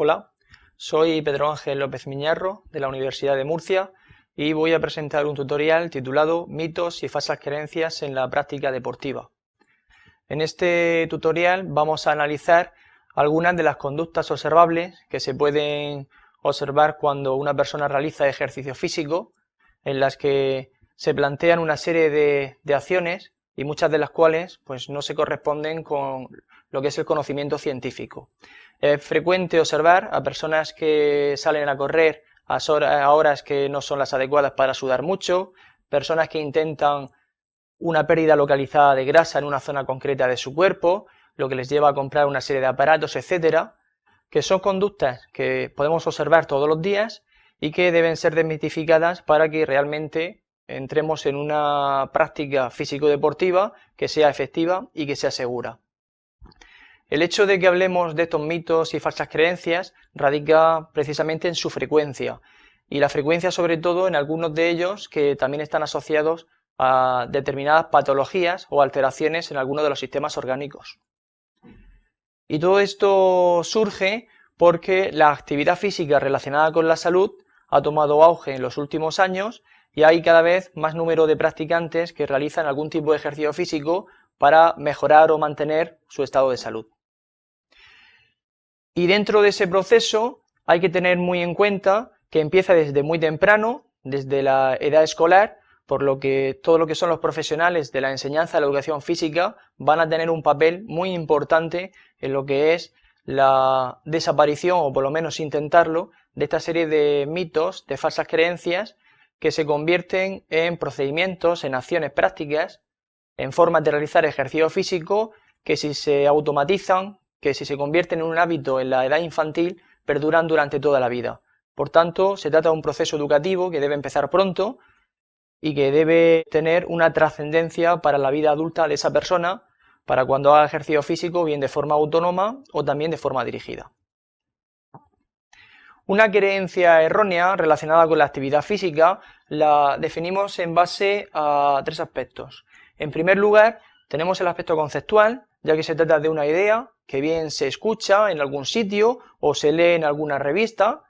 Hola, soy Pedro Ángel López Miñarro de la Universidad de Murcia y voy a presentar un tutorial titulado Mitos y falsas creencias en la práctica deportiva. En este tutorial vamos a analizar algunas de las conductas observables que se pueden observar cuando una persona realiza ejercicio físico, en las que se plantean una serie de acciones y muchas de las cuales pues, no se corresponden con lo que es el conocimiento científico. Es frecuente observar a personas que salen a correr a horas que no son las adecuadas para sudar mucho, personas que intentan una pérdida localizada de grasa en una zona concreta de su cuerpo, lo que les lleva a comprar una serie de aparatos, etcétera, que son conductas que podemos observar todos los días y que deben ser desmitificadas para que realmente entremos en una práctica físico-deportiva que sea efectiva y que sea segura. El hecho de que hablemos de estos mitos y falsas creencias radica precisamente en su frecuencia, y la frecuencia sobre todo en algunos de ellos que también están asociados a determinadas patologías o alteraciones en algunos de los sistemas orgánicos. Y todo esto surge porque la actividad física relacionada con la salud ha tomado auge en los últimos años y hay cada vez más número de practicantes que realizan algún tipo de ejercicio físico para mejorar o mantener su estado de salud. Y dentro de ese proceso hay que tener muy en cuenta que empieza desde muy temprano, desde la edad escolar, por lo que todo lo que son los profesionales de la enseñanza de la educación física van a tener un papel muy importante en lo que es la desaparición, o por lo menos intentarlo, de esta serie de mitos, de falsas creencias, que se convierten en procedimientos, en acciones prácticas, en formas de realizar ejercicio físico, que si se automatizan, que si se convierten en un hábito en la edad infantil, perduran durante toda la vida. Por tanto, se trata de un proceso educativo que debe empezar pronto y que debe tener una trascendencia para la vida adulta de esa persona, para cuando haga ejercicio físico, bien de forma autónoma o también de forma dirigida. Una creencia errónea relacionada con la actividad física la definimos en base a tres aspectos. En primer lugar, tenemos el aspecto conceptual, ya que se trata de una idea que bien se escucha en algún sitio o se lee en alguna revista,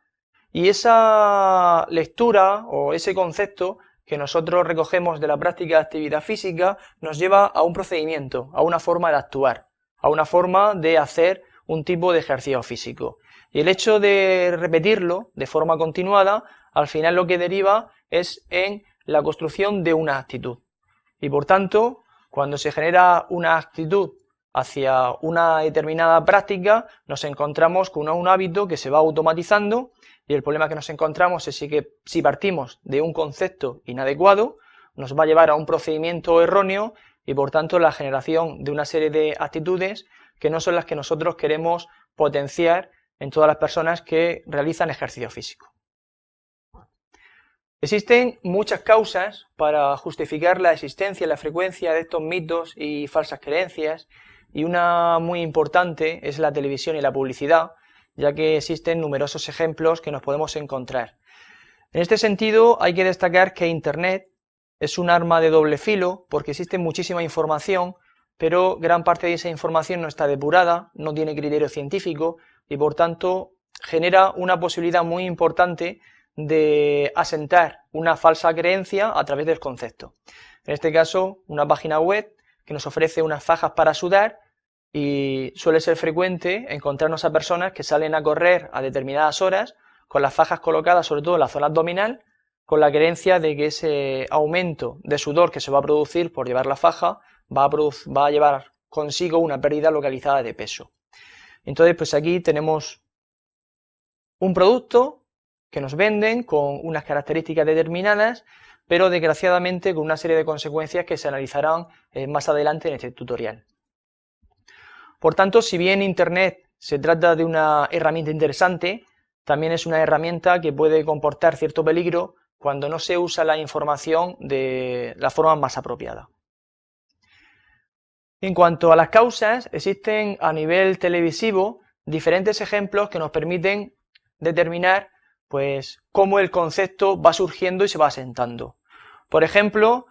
y esa lectura o ese concepto que nosotros recogemos de la práctica de actividad física nos lleva a un procedimiento, a una forma de actuar, a una forma de hacer un tipo de ejercicio físico. Y el hecho de repetirlo de forma continuada, al final lo que deriva es en la construcción de una actitud. Y por tanto, cuando se genera una actitud hacia una determinada práctica, nos encontramos con un hábito que se va automatizando, y el problema que nos encontramos es que si partimos de un concepto inadecuado, nos va a llevar a un procedimiento erróneo y por tanto la generación de una serie de actitudes que no son las que nosotros queremos potenciar en todas las personas que realizan ejercicio físico. Existen muchas causas para justificar la existencia y la frecuencia de estos mitos y falsas creencias, y una muy importante es la televisión y la publicidad, ya que existen numerosos ejemplos que nos podemos encontrar. En este sentido, hay que destacar que Internet es un arma de doble filo, porque existe muchísima información, pero gran parte de esa información no está depurada, no tiene criterio científico, y por tanto genera una posibilidad muy importante de asentar una falsa creencia a través del concepto. En este caso, una página web que nos ofrece unas fajas para sudar, y suele ser frecuente encontrarnos a personas que salen a correr a determinadas horas con las fajas colocadas sobre todo en la zona abdominal, con la creencia de que ese aumento de sudor que se va a producir por llevar la faja va a llevar consigo una pérdida localizada de peso. Entonces, pues aquí tenemos un producto que nos venden con unas características determinadas, pero desgraciadamente con una serie de consecuencias que se analizarán más adelante en este tutorial. Por tanto, si bien Internet se trata de una herramienta interesante, también es una herramienta que puede comportar cierto peligro cuando no se usa la información de la forma más apropiada. En cuanto a las causas, existen a nivel televisivo diferentes ejemplos que nos permiten determinar pues, cómo el concepto va surgiendo y se va asentando. Por ejemplo,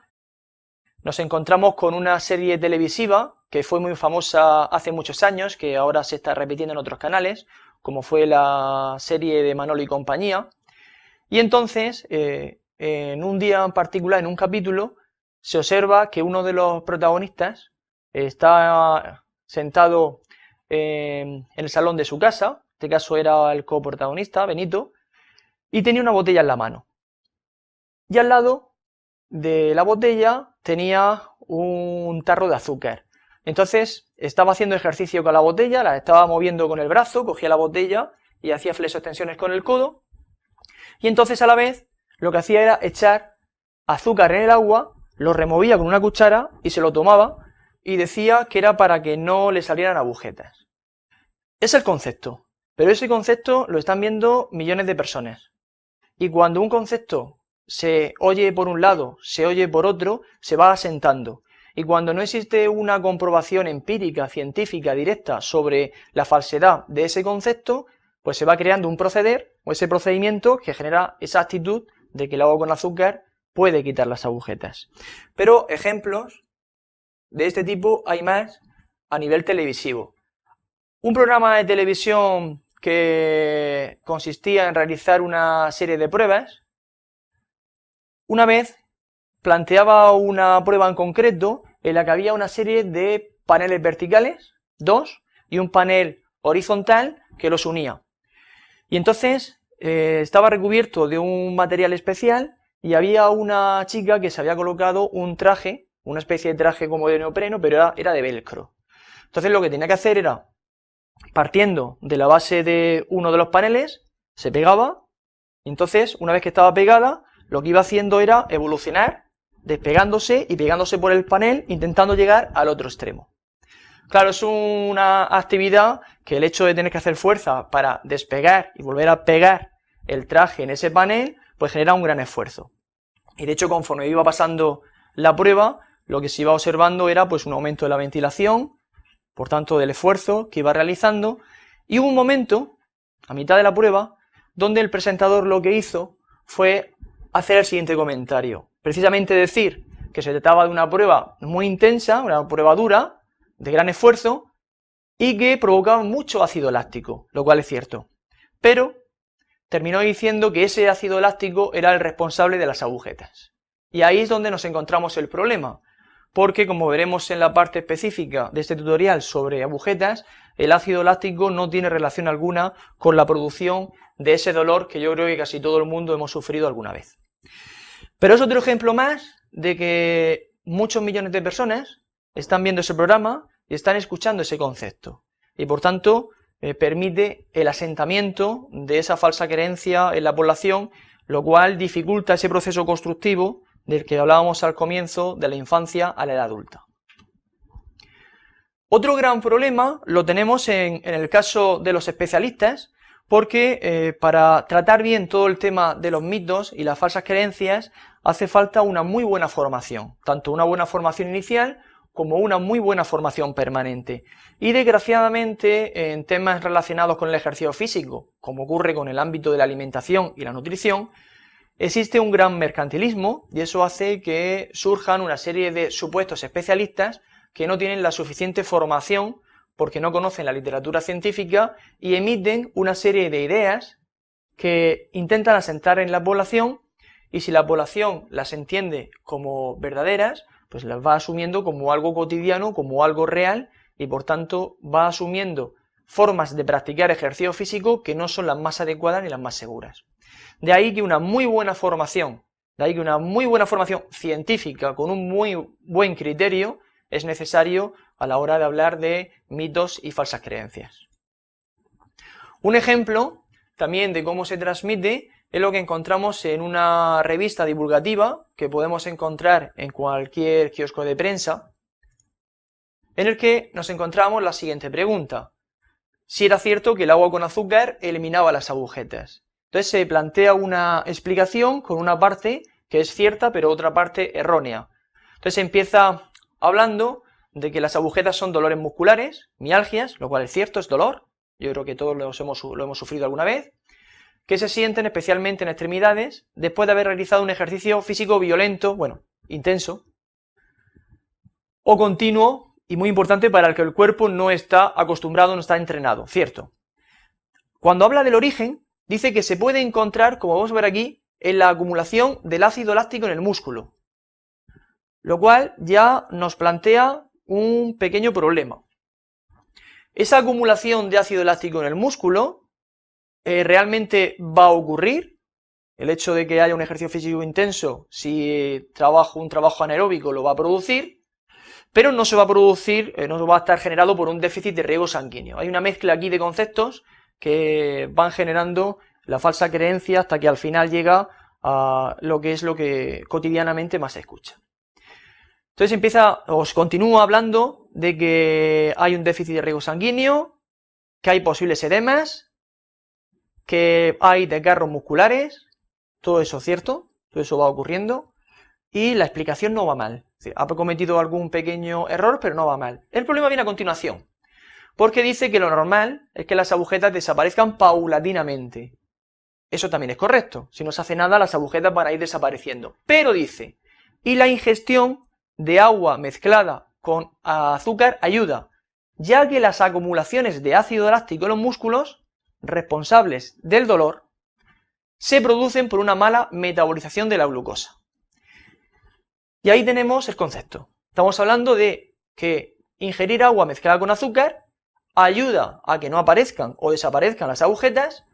nos encontramos con una serie televisiva que fue muy famosa hace muchos años, que ahora se está repitiendo en otros canales, como fue la serie de Manolo y compañía. Y entonces, en un día en particular, en un capítulo, se observa que uno de los protagonistas está sentado en el salón de su casa, en este caso era el coprotagonista, Benito, y tenía una botella en la mano. Y al lado de la botella tenía un tarro de azúcar. Entonces estaba haciendo ejercicio con la botella, la estaba moviendo con el brazo, cogía la botella y hacía flexoextensiones con el codo. Y entonces a la vez lo que hacía era echar azúcar en el agua, lo removía con una cuchara y se lo tomaba y decía que era para que no le salieran agujetas. Es el concepto, pero ese concepto lo están viendo millones de personas. Y cuando un concepto se oye por un lado, se oye por otro, se va asentando. Y cuando no existe una comprobación empírica, científica, directa sobre la falsedad de ese concepto, pues se va creando un proceder o ese procedimiento que genera esa actitud de que el agua con azúcar puede quitar las agujetas. Pero ejemplos de este tipo hay más a nivel televisivo. Un programa de televisión que consistía en realizar una serie de pruebas, una vez planteaba una prueba en concreto en la que había una serie de paneles verticales, 2, y un panel horizontal que los unía. Y entonces estaba recubierto de un material especial y había una chica que se había colocado un traje, una especie de traje como de neopreno, pero era de velcro. Entonces lo que tenía que hacer era, partiendo de la base de uno de los paneles, se pegaba, y entonces una vez que estaba pegada, lo que iba haciendo era evolucionar, despegándose y pegándose por el panel, intentando llegar al otro extremo. Claro, es una actividad que el hecho de tener que hacer fuerza para despegar y volver a pegar el traje en ese panel, pues genera un gran esfuerzo. Y de hecho, conforme iba pasando la prueba, lo que se iba observando era pues un aumento de la ventilación, por tanto del esfuerzo que iba realizando, y hubo un momento, a mitad de la prueba, donde el presentador lo que hizo fue hacer el siguiente comentario. Precisamente decir que se trataba de una prueba muy intensa, una prueba dura, de gran esfuerzo, y que provocaba mucho ácido láctico, lo cual es cierto. Pero terminó diciendo que ese ácido láctico era el responsable de las agujetas. Y ahí es donde nos encontramos el problema, porque como veremos en la parte específica de este tutorial sobre agujetas, el ácido láctico no tiene relación alguna con la producción de ese dolor que yo creo que casi todo el mundo hemos sufrido alguna vez. Pero es otro ejemplo más de que muchos millones de personas están viendo ese programa y están escuchando ese concepto. Y por tanto, permite el asentamiento de esa falsa creencia en la población, lo cual dificulta ese proceso constructivo del que hablábamos al comienzo, de la infancia a la edad adulta. Otro gran problema lo tenemos en el caso de los especialistas, porque para tratar bien todo el tema de los mitos y las falsas creencias hace falta una muy buena formación, tanto una buena formación inicial como una muy buena formación permanente. Y desgraciadamente en temas relacionados con el ejercicio físico, como ocurre con el ámbito de la alimentación y la nutrición, existe un gran mercantilismo y eso hace que surjan una serie de supuestos especialistas que no tienen la suficiente formación porque no conocen la literatura científica y emiten una serie de ideas que intentan asentar en la población y si la población las entiende como verdaderas, pues las va asumiendo como algo cotidiano, como algo real y por tanto va asumiendo formas de practicar ejercicio físico que no son las más adecuadas ni las más seguras. De ahí que una muy buena formación, científica con un muy buen criterio es necesario a la hora de hablar de mitos y falsas creencias. Un ejemplo también de cómo se transmite es lo que encontramos en una revista divulgativa que podemos encontrar en cualquier kiosco de prensa, en el que nos encontramos la siguiente pregunta: si era cierto que el agua con azúcar eliminaba las agujetas. Entonces se plantea una explicación con una parte que es cierta pero otra parte errónea. Entonces se empieza hablando de que las agujetas son dolores musculares, mialgias, lo cual es cierto, es dolor, yo creo que todos lo hemos sufrido alguna vez, que se sienten especialmente en extremidades después de haber realizado un ejercicio físico violento, bueno, intenso, o continuo y muy importante para el que el cuerpo no está acostumbrado, no está entrenado, cierto. Cuando habla del origen, dice que se puede encontrar, como vamos a ver aquí, en la acumulación del ácido láctico en el músculo, lo cual ya nos plantea un pequeño problema. Esa acumulación de ácido láctico en el músculo realmente va a ocurrir. El hecho de que haya un ejercicio físico intenso, si trabajo un trabajo anaeróbico, lo va a producir, pero no se va a producir, no va a estar generado por un déficit de riego sanguíneo. Hay una mezcla aquí de conceptos que van generando la falsa creencia hasta que al final llega a lo que cotidianamente más se escucha. Entonces os continúo hablando de que hay un déficit de riego sanguíneo, que hay posibles edemas, que hay desgarros musculares, todo eso es cierto, todo eso va ocurriendo, y la explicación no va mal. Es decir, ha cometido algún pequeño error, pero no va mal. El problema viene a continuación, porque dice que lo normal es que las agujetas desaparezcan paulatinamente. Eso también es correcto. Si no se hace nada, las agujetas van a ir desapareciendo. Pero dice, y la ingestión de agua mezclada con azúcar ayuda, ya que las acumulaciones de ácido láctico en los músculos, responsables del dolor, se producen por una mala metabolización de la glucosa. Y ahí tenemos el concepto. Estamos hablando de que ingerir agua mezclada con azúcar ayuda a que no aparezcan o desaparezcan las agujetas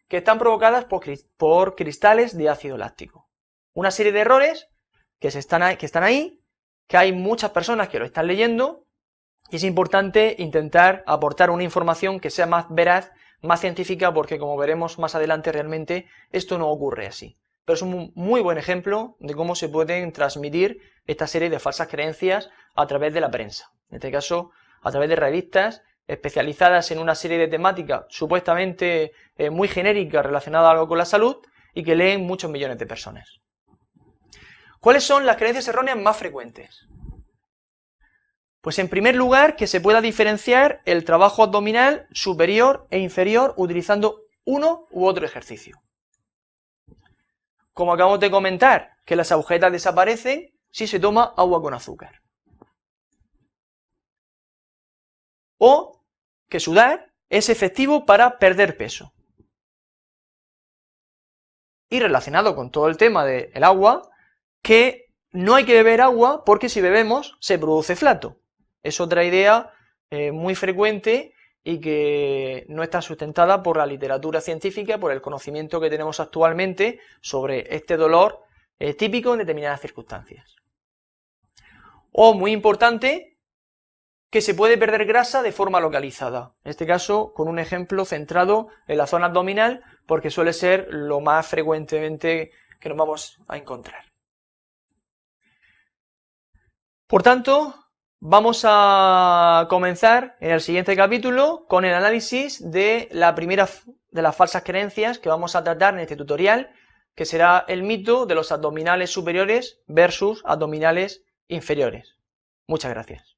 que están provocadas por cristales de ácido láctico. Una serie de errores que están ahí, que hay muchas personas que lo están leyendo, y es importante intentar aportar una información que sea más veraz, más científica, porque como veremos más adelante realmente esto no ocurre así. Pero es un muy buen ejemplo de cómo se pueden transmitir esta serie de falsas creencias a través de la prensa. En este caso, a través de revistas especializadas en una serie de temáticas supuestamente muy genéricas relacionadas a algo con la salud y que leen muchos millones de personas. ¿Cuáles son las creencias erróneas más frecuentes? Pues en primer lugar, que se pueda diferenciar el trabajo abdominal superior e inferior utilizando uno u otro ejercicio. Como acabamos de comentar, que las agujetas desaparecen si se toma agua con azúcar. O que sudar es efectivo para perder peso. Y relacionado con todo el tema del agua, que no hay que beber agua porque si bebemos se produce flato. Es otra idea muy frecuente y que no está sustentada por la literatura científica, por el conocimiento que tenemos actualmente sobre este dolor típico en determinadas circunstancias. O, muy importante, que se puede perder grasa de forma localizada. En este caso, con un ejemplo centrado en la zona abdominal, porque suele ser lo más frecuentemente que nos vamos a encontrar. Por tanto, vamos a comenzar en el siguiente capítulo con el análisis de la primera de las falsas creencias que vamos a tratar en este tutorial, que será el mito de los abdominales superiores versus abdominales inferiores. Muchas gracias.